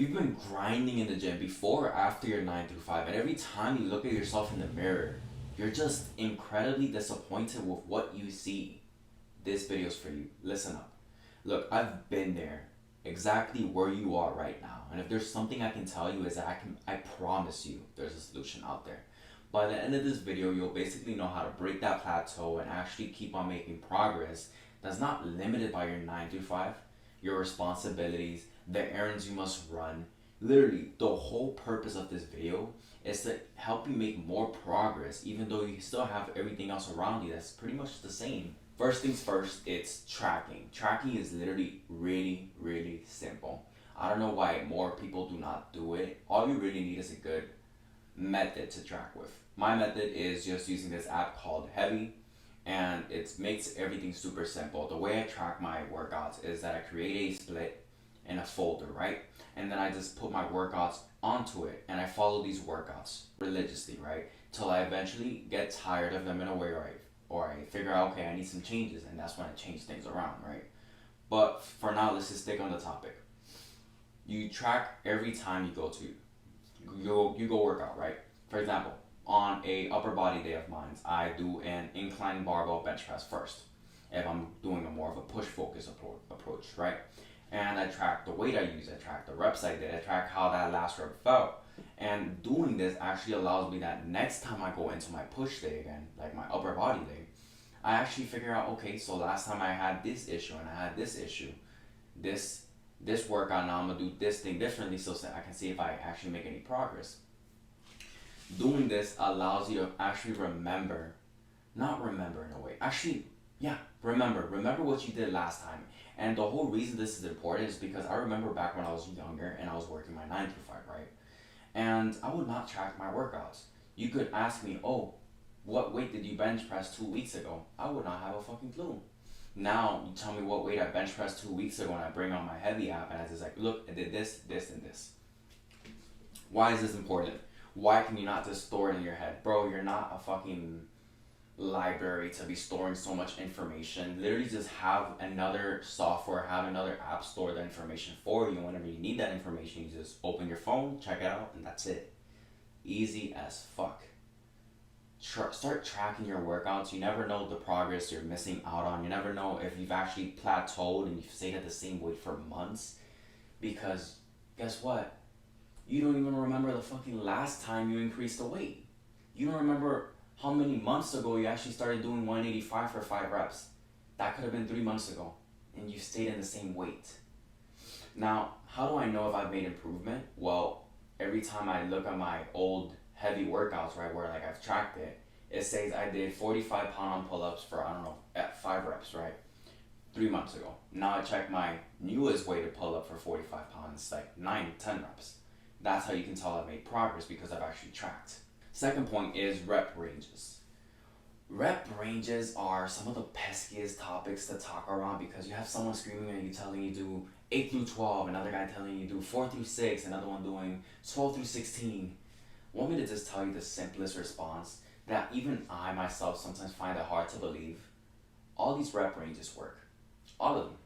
you've been grinding in the gym before or after your 9 through 5, and every time you look at yourself in the mirror, you're just incredibly disappointed with what you see, this video's for you. Listen up. Look, I've been there, exactly where you are right now. And if there's something I can tell you is that I promise you there's a solution out there. By the end of this video, you'll basically know how to break that plateau and actually keep on making progress that's not limited by your 9 through 5, your responsibilities, the errands you must run. Literally, the whole purpose of this video is to help you make more progress, even though you still have everything else around you that's pretty much the same. First things first, it's tracking. Tracking is literally really, really simple. I don't know why more people do not do it. All you really need is a good method to track with. My method is just using this app called Heavy, and it makes everything super simple. The way I track my workouts is that I create a split in a folder, right? And then I just put my workouts onto it, and I follow these workouts religiously, right? Till I eventually get tired of them in a way, or I figure out, okay, I need some changes, and that's when I change things around, right? But for now, let's just stick on the topic. You track every time you go work out, right? For example, on a upper body day of mine, I do an incline barbell bench press first. If I'm doing a more of a push focus approach, right? And I track the weight I use, I track the reps I did, I track how that last rep felt. And doing this actually allows me that next time I go into my push day again, like my upper body day, I actually figure out, okay, so last time I had this issue and I had this issue, this workout, now I'm gonna do this thing differently so I can see if I actually make any progress. Doing this allows you to actually not remember in a way, actually, yeah, remember what you did last time. And the whole reason this is important is because I remember back when I was younger and I was working my 9 to 5, right? And I would not track my workouts. You could ask me, oh, what weight did you bench press 2 weeks ago? I would not have a fucking clue. Now, you tell me what weight I bench pressed 2 weeks ago and I bring on my Heavy app and I just like, look, I did this, this, and this. Why is this important? Why can you not just store it in your head? Bro, you're not a fucking library to be storing so much information. Literally just have another software, have another app store the information for you. Whenever you need that information, you just open your phone, check it out, and that's it. Easy as fuck. Start tracking your workouts. You never know the progress you're missing out on. You never know if you've actually plateaued and you've stayed at the same weight for months. Because guess what? You don't even remember the fucking last time you increased the weight. You don't remember how many months ago you actually started doing 185 for 5 reps. That could have been 3 months ago, and you stayed in the same weight. Now, how do I know if I've made improvement? Well, every time I look at my old Heavy workouts, right, where like I've tracked it, it says I did 45 pound pull-ups for, I don't know, at 5 reps, right? 3 months ago. Now I check my newest weighted pull-up for 45 pounds, like 9, 10 reps. That's how you can tell I've made progress, because I've actually tracked. Second point is rep ranges. Rep ranges are some of the peskiest topics to talk around, because you have someone screaming at you telling you do 8 through 12, another guy telling you do 4 through 6, another one doing 12 through 16. Want me to just tell you the simplest response that even I myself sometimes find it hard to believe? All these rep ranges work. All of them.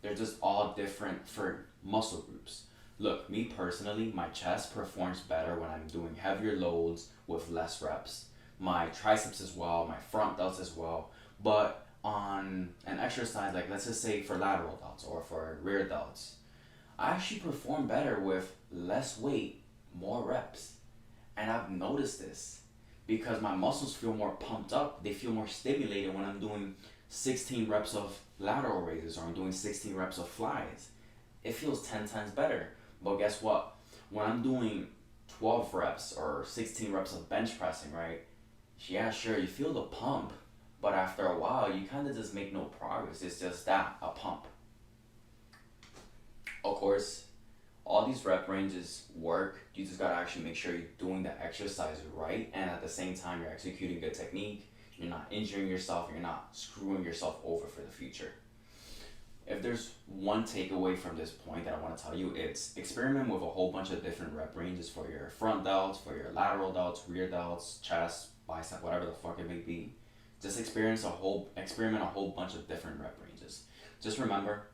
They're just all different for muscle groups. Look, me personally, my chest performs better when I'm doing heavier loads with less reps. My triceps as well, my front delts as well. But on an exercise, like let's just say for lateral delts or for rear delts, I actually perform better with less weight, more reps. And I've noticed this because my muscles feel more pumped up. They feel more stimulated when I'm doing 16 reps of lateral raises or I'm doing 16 reps of flies. It feels 10 times better. But guess what? When I'm doing 12 reps or 16 reps of bench pressing, right? Yeah, sure, you feel the pump. But after a while, you kind of just make no progress. It's just that, a pump. Of course, all these rep ranges work. You just gotta actually make sure you're doing the exercise right, and at the same time you're executing good technique. You're not injuring yourself, you're not screwing yourself over for the future. If there's one takeaway from this point that I want to tell you, it's experiment with a whole bunch of different rep ranges for your front delts, for your lateral delts, rear delts, chest, bicep, whatever the fuck it may be. Just experiment a whole bunch of different rep ranges. Just remember,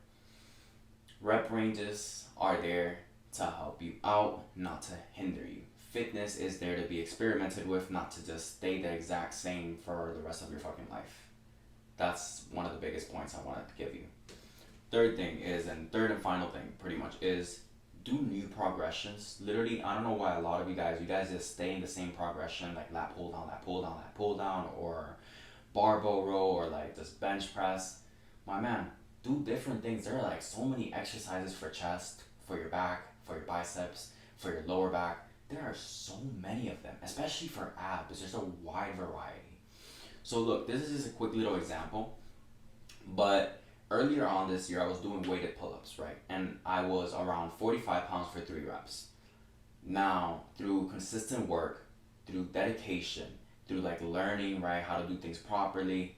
rep ranges are there to help you out, not to hinder you. Fitness is there to be experimented with, not to just stay the exact same for the rest of your fucking life. That's one of the biggest points I wanted to give you. Third thing is, and third and final thing pretty much is, do new progressions. Literally, I don't know why a lot of you guys just stay in the same progression, like lat pull down, lat pull down, lat pull down, or barbell row, or like just bench press. My man, do different things. There are like so many exercises for chest, for your back, for your biceps, for your lower back. There are so many of them, especially for abs. There's a wide variety. So look, this is just a quick little example, but earlier on this year I was doing weighted pull-ups, right? And I was around 45 pounds for 3 reps. Now, through consistent work, through dedication, through like learning, right, how to do things properly,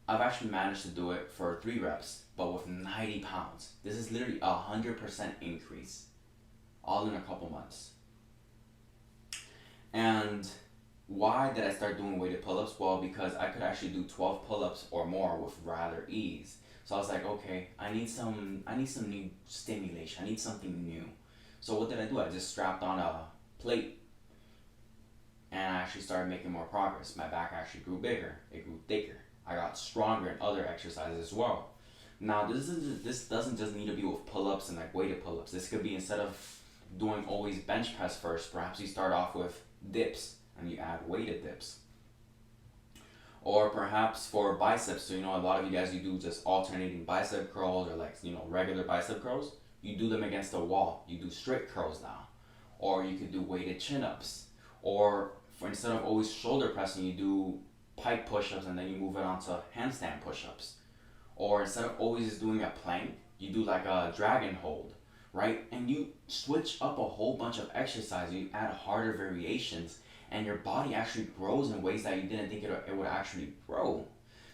I've actually managed to do it for 3 reps, but with 90 pounds. This is literally 100% increase, all in a couple months. And why did I start doing weighted pull-ups? Well, because I could actually do 12 pull-ups or more with rather ease. So I was like, okay, I need some new stimulation. I need something new. So what did I do? I just strapped on a plate and I actually started making more progress. My back actually grew bigger. It grew thicker. I got stronger in other exercises as well. Now, this doesn't just need to be with pull-ups and like weighted pull-ups. This could be, instead of doing always bench press first, perhaps you start off with dips and you add weighted dips. Or perhaps for biceps, so a lot of you guys, you do just alternating bicep curls, or like regular bicep curls. You do them against the wall. You do strict curls now. Or you could do weighted chin-ups. Or instead of always shoulder pressing, you do pike push-ups and then you move it on to handstand push-ups. Or instead of always just doing a plank, you do like a dragon hold, right? And you switch up a whole bunch of exercises. You add harder variations, and your body actually grows in ways that you didn't think it would actually grow.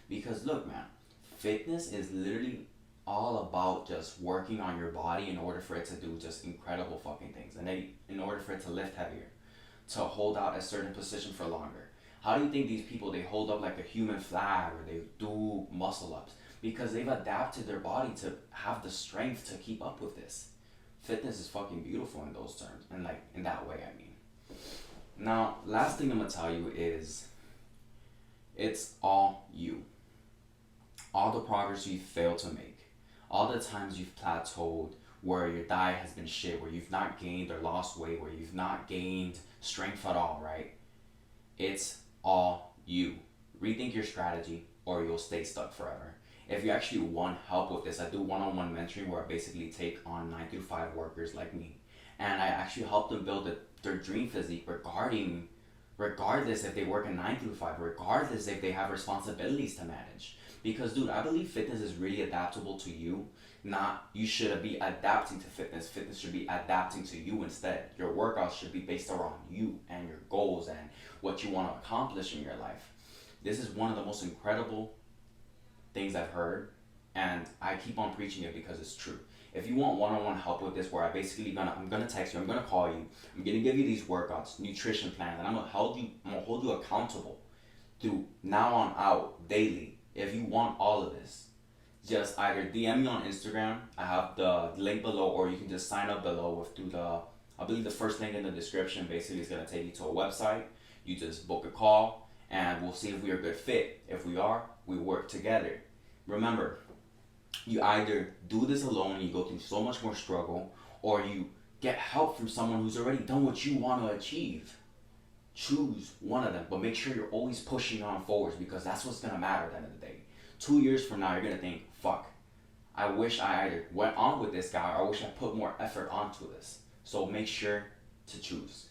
Because look, man, fitness is literally all about just working on your body in order for it to do just incredible fucking things. And then in order for it to lift heavier, to hold out a certain position for longer. How do you think these people, they hold up like a human flag, or they do muscle ups? Because they've adapted their body to have the strength to keep up with this. Fitness is fucking beautiful in those terms, and like in that way, I mean. Now, last thing I'm gonna tell you is, it's all you. All the progress you've failed to make, all the times you've plateaued, where your diet has been shit, where you've not gained or lost weight, where you've not gained strength at all, right? It's all you. Rethink your strategy, or you'll stay stuck forever. If you actually want help with this, I do one-on-one mentoring where I basically take on 9 to 5 workers like me, and I actually help them build their dream physique, regardless if they work a 9 to 5, regardless if they have responsibilities to manage. Because dude, I believe fitness is really adaptable to you. Not you should be adapting to fitness. Fitness should be adapting to you instead. Your workouts should be based around you and your goals and what you want to accomplish in your life. This is one of the most incredible things I've heard, and I keep on preaching it because it's true. If you want one-on-one help with this, where I'm gonna text you, I'm gonna call you, I'm gonna give you these workouts, nutrition plans, and I'm gonna hold you accountable through now on out daily. If you want all of this, just either DM me on Instagram. I have the link below, or you can just sign up below I believe the first link in the description basically is gonna take you to a website. You just book a call, and we'll see if we are a good fit. If we are, we work together. Remember, you either do this alone, you go through so much more struggle, or you get help from someone who's already done what you want to achieve. Choose one of them, but make sure you're always pushing on forwards, because that's what's going to matter at the end of the day. 2 years from now, you're going to think, fuck, I wish I either went on with this guy, or I wish I put more effort onto this. So make sure to choose.